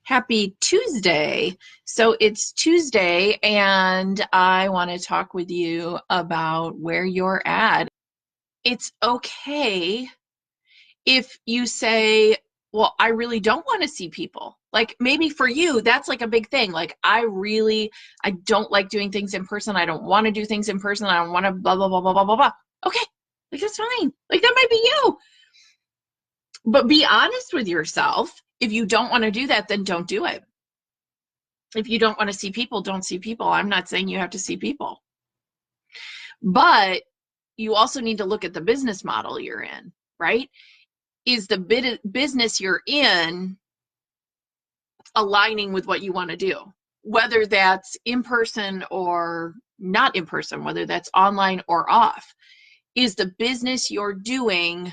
Happy Tuesday. So it's Tuesday, and I want to talk with you about where you're at. It's okay if you say, well, I really don't want to see people. Like maybe for you, that's like a big thing. Like I don't like doing things in person. I don't want to do things in person. I don't want to blah, blah, blah, blah, blah, blah, blah. Okay, like that's fine. Like that might be you. But be honest with yourself. If you don't want to do that, then don't do it. If you don't want to see people, don't see people. I'm not saying you have to see people. But you also need to look at the business model you're in, right? Is the business you're in aligning with what you want to do? Whether that's in person or not in person, whether that's online or off. Is the business you're doing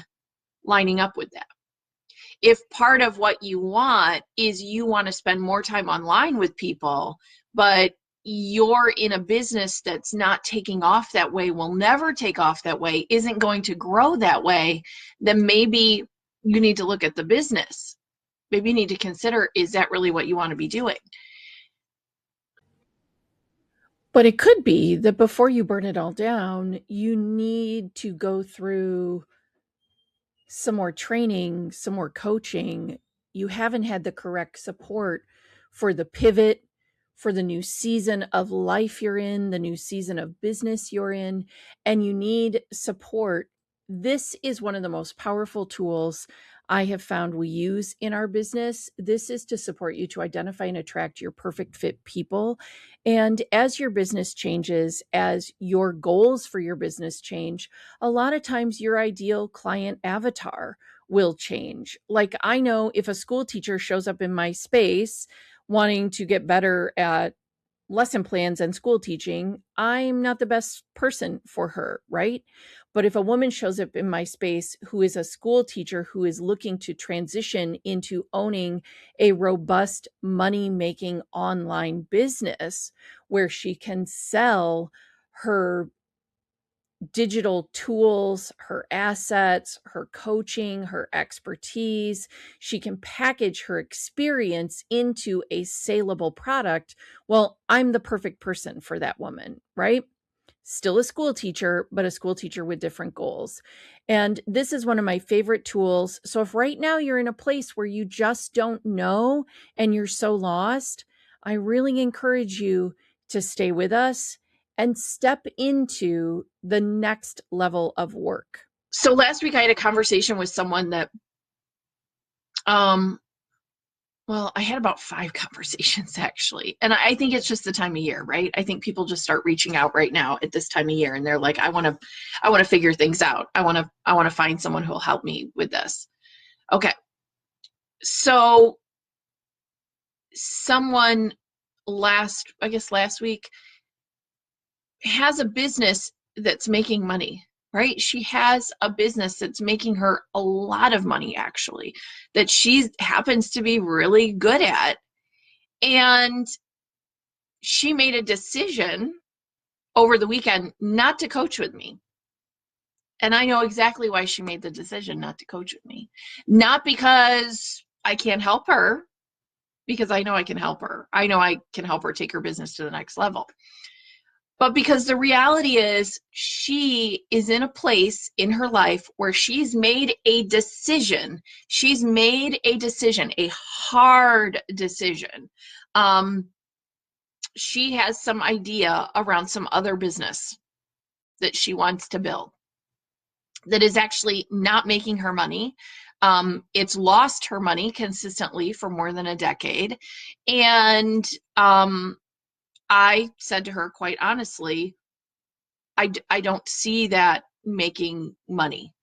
lining up with that? If part of what you want is you want to spend more time online with people, but you're in a business that's not taking off that way, will never take off that way, isn't going to grow that way, then maybe you need to look at the business. Maybe you need to consider, is that really what you want to be doing? But it could be that before you burn it all down, you need to go through some more training, some more coaching. You haven't had the correct support for the pivot, for the new season of life you're in, the new season of business you're in, and you need support. This is one of the most powerful tools I have found we use in our business. This is to support you to identify and attract your perfect fit people. And as your business changes, as your goals for your business change, a lot of times your ideal client avatar will change. Like I know if a school teacher shows up in my space wanting to get better at lesson plans and school teaching, I'm not the best person for her, right? But if a woman shows up in my space who is a school teacher who is looking to transition into owning a robust money making online business where she can sell her digital tools, her assets, her coaching, her expertise. She can package her experience into a saleable product. Well, I'm the perfect person for that woman, right? Still a school teacher, but a school teacher with different goals. And this is one of my favorite tools. So if right now you're in a place where you just don't know and you're so lost, I really encourage you to stay with us and step into the next level of work. So last week I had a conversation with someone that, um, well, I had about 5 conversations actually. And I think it's just the time of year, right? I think people just start reaching out right now at this time of year and they're like, I want to figure things out. I want to find someone who will help me with this. Okay. So someone last week has a business that's making money, right? She has a business that's making her a lot of money, actually, that she happens to be really good at. And she made a decision over the weekend not to coach with me. And I know exactly why she made the decision not to coach with me. Not because I can't help her, because I know I can help her. I know I can help her take her business to the next level. But because the reality is she is in a place in her life where she's made a decision. She's made a decision, a hard decision. She has some idea around some other business that she wants to build that is actually not making her money. It's lost her money consistently for more than a decade. And I said to her, quite honestly, I don't see that making money.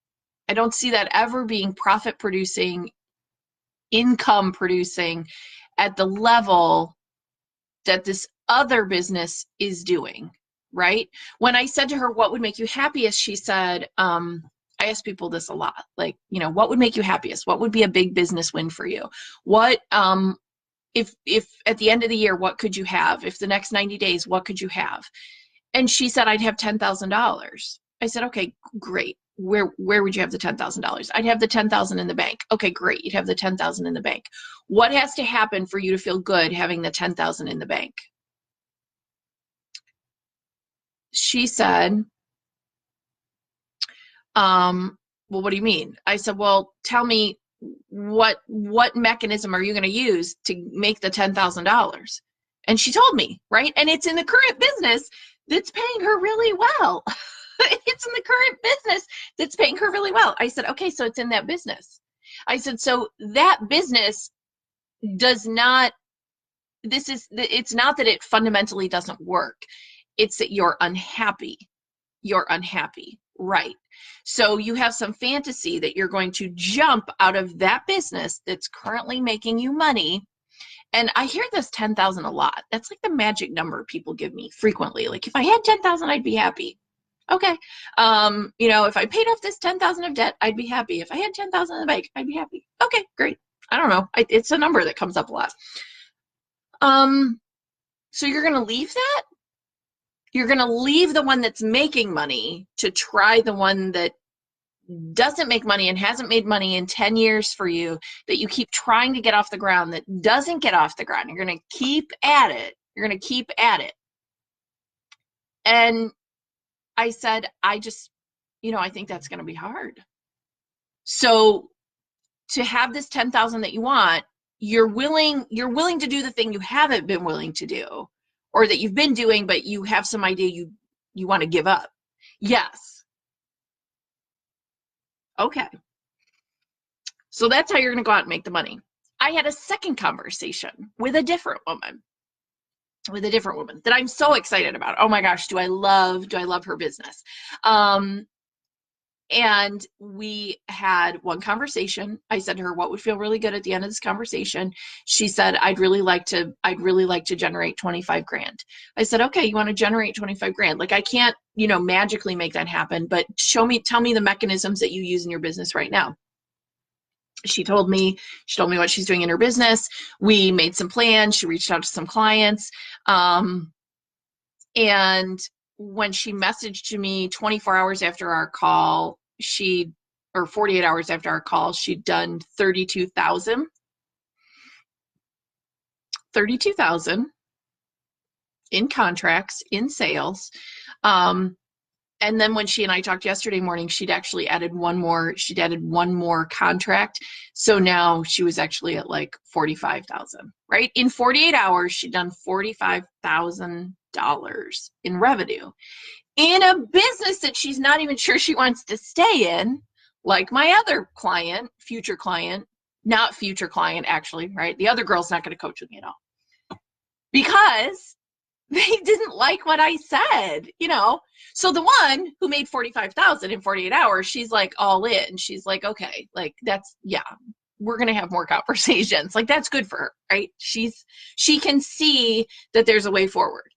I don't see that ever being profit producing, income producing at the level that this other business is doing, right? When I said to her, what would make you happiest? She said, I ask people this a lot, like, what would make you happiest? What would be a big business win for you? What, if at the end of the year, what could you have? If the next 90 days, what could you have? And she said, I'd have $10,000. I said, okay, great. where would you have the $10,000? I'd have the 10,000 in the bank. Okay, great. You'd have the 10,000 in the bank. What has to happen for you to feel good having the 10,000 in the bank? She said, well, what do you mean? I said, well, tell me what mechanism are you going to use to make the $10,000? And she told me, right? And it's in the current business that's paying her really well. It's in the current business that's paying her really well. I said, okay, so it's in that business. I said, so that business does not, it's not that it fundamentally doesn't work. It's that you're unhappy. You're unhappy, right? So you have some fantasy that you're going to jump out of that business that's currently making you money. And I hear this 10,000 a lot. That's like the magic number people give me frequently. Like, if I had 10,000, I'd be happy. Okay. If I paid off this 10,000 of debt, I'd be happy. If I had 10,000 in the bank, I'd be happy. Okay, great. I don't know. It's a number that comes up a lot. So you're going to leave that? You're going to leave the one that's making money to try the one that doesn't make money and hasn't made money in 10 years for you, that you keep trying to get off the ground, that doesn't get off the ground. You're going to keep at it. You're going to keep at it. And I said, I think that's going to be hard. So to have this 10,000 that you want, you're willing to do the thing you haven't been willing to do, or that you've been doing, but you have some idea you want to give up. Yes. Okay. So that's how you're going to go out and make the money. I had a second conversation with a different woman that I'm so excited about. Oh my gosh, do I love her business. And we had one conversation. I said to her, what would feel really good at the end of this conversation? She said, I'd really like to generate 25 grand. I said, okay, you want to generate 25 grand? Like, I can't, magically make that happen, but tell me the mechanisms that you use in your business right now. She told me what she's doing in her business. We made some plans. She reached out to some clients. And when she messaged me 24 hours after our call, 48 hours after our call, she'd done 32,000 in contracts, in sales. And then when she and I talked yesterday morning, she'd actually added one more contract. So now she was actually at like 45,000, right? In 48 hours, she'd done $45,000 in revenue in a business that she's not even sure she wants to stay in, like my other client, future client, not future client, actually, right? The other girl's not going to coach with me at all because they didn't like what I said, So the one who made 45,000 in 48 hours, she's like all in. She's like, okay, like we're going to have more conversations. Like, that's good for her, right? She can see that there's a way forward.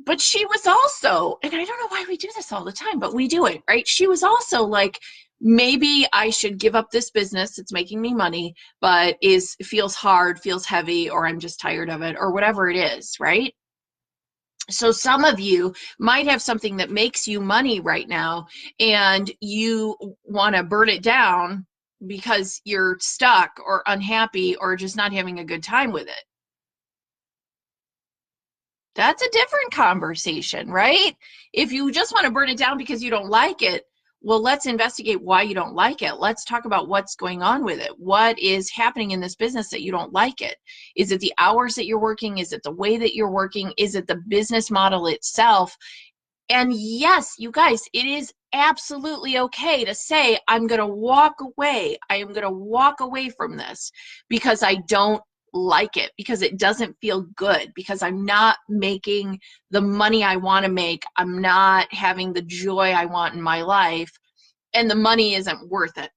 But she was also, and I don't know why we do this all the time, but we do it, right? She was also like, maybe I should give up this business. It's making me money, but feels hard, feels heavy, or I'm just tired of it, or whatever it is, right? So some of you might have something that makes you money right now, and you want to burn it down because you're stuck or unhappy or just not having a good time with it. That's a different conversation, right? If you just want to burn it down because you don't like it, well, let's investigate why you don't like it. Let's talk about what's going on with it. What is happening in this business that you don't like it? Is it the hours that you're working? Is it the way that you're working? Is it the business model itself? And yes, you guys, it is absolutely okay to say, I'm going to walk away. I am going to walk away from this because I don't like it, because it doesn't feel good, because I'm not making the money I want to make. I'm not having the joy I want in my life, and the money isn't worth it.